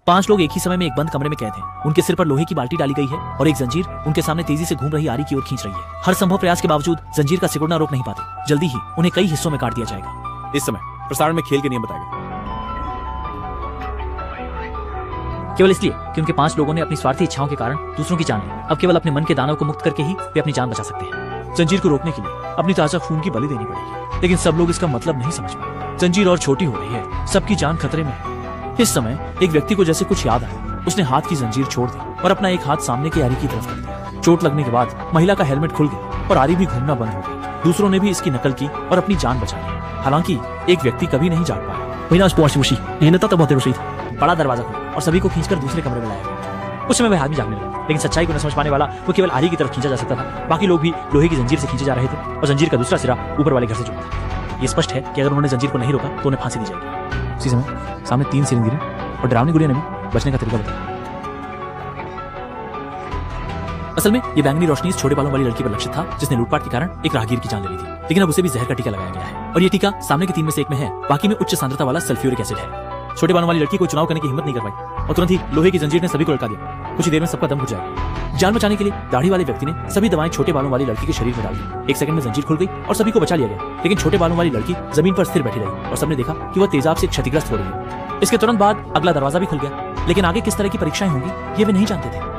5 लोग एक ही समय में एक बंद कमरे में कैद हैं। उनके सिर पर लोहे की बाल्टी डाली गई है और एक जंजीर उनके सामने तेजी से घूम रही आरी की ओर खींच रही है। हर संभव प्रयास के बावजूद जंजीर का सिकुड़ना रोक नहीं पाते। जल्दी ही उन्हें कई हिस्सों में काट दिया जाएगा। इस समय प्रसारण में खेल के नियम बताए गए, केवल इसलिए कि उनके 5 लोगों ने अपनी स्वार्थी इच्छाओं के कारण दूसरों की जान ली। अब केवल अपने मन के दानव को मुक्त करके ही वे अपनी जान बचा सकते हैं। जंजीर को रोकने के लिए अपनी ताजा खून की बलि देनी पड़ेगी, लेकिन सब लोग इसका मतलब नहीं समझ पाए। जंजीर और छोटी हो रही है, सबकी जान खतरे में है। इस समय एक व्यक्ति को जैसे कुछ याद आया। उसने हाथ की जंजीर छोड़ दी और अपना एक हाथ सामने की आरी की तरफ कर दिया। चोट लगने के बाद महिला का हेलमेट खुल गया और आरी भी घूमना बंद हो गई। दूसरों ने भी इसकी नकल की और अपनी जान बचा ली। हालांकि एक व्यक्ति कभी नहीं जाग पाया। बड़ा दरवाजा खुला और सभी को खींचकर दूसरे कमरे में लाया गया। उस समय वह आदमी जागने लगा, लेकिन सच्चाई को न समझ पाने वाला वो केवल आरी की तरफ खींचा जा सकता था। बाकी लोग भी लोहे की जंजीर से खींचे जा रहे थे और जंजीर का दूसरा सिरा ऊपर वाले घर से जुड़ा था। ये स्पष्ट है कि अगर उन्होंने जंजीर को नहीं रोका तो उन्हें फांसी दी जाएगी। उसी समय सामने 3 सिरंग गिरे और डरावनी गुड़िया ने भी बचने का तरीका बताया। असल में ये बैंगनी रोशनी इस छोटे बालों वाली लड़की पर लक्षित था, जिसने लूटपाट के कारण एक राहगीर की जान ले ली थी। लेकिन अब उसे भी जहर का टीका लगाया गया है और ये टीका सामने के 3 में से एक में है, बाकी में उच्च सांद्रता वाला सल्फ्यूरिक एसिड है। छोटे बालों वाली लड़की को चुनाव करने की हिम्मत नहीं कर पाई और तुरंत ही लोहे की जंजीर ने सभी को लटका दिया। कुछ ही देर में सबका दम घुट जाएगा। जान बचाने के लिए दाढ़ी वाले व्यक्ति ने सभी दवाएं छोटे बालों वाली लड़की के शरीर में डाल दी। 1 सेकंड में जंजीर खुल गई और सभी को बचा लिया गया, लेकिन छोटे बालों वाली लड़की जमीन पर स्थिर बैठी रही और सबने देखा कि वह तेजाब से क्षतिग्रस्त हो रही है। इसके तुरंत बाद अगला दरवाजा भी खुल गया, लेकिन आगे किस तरह की परीक्षाएं होंगी ये वे नहीं जानते थे।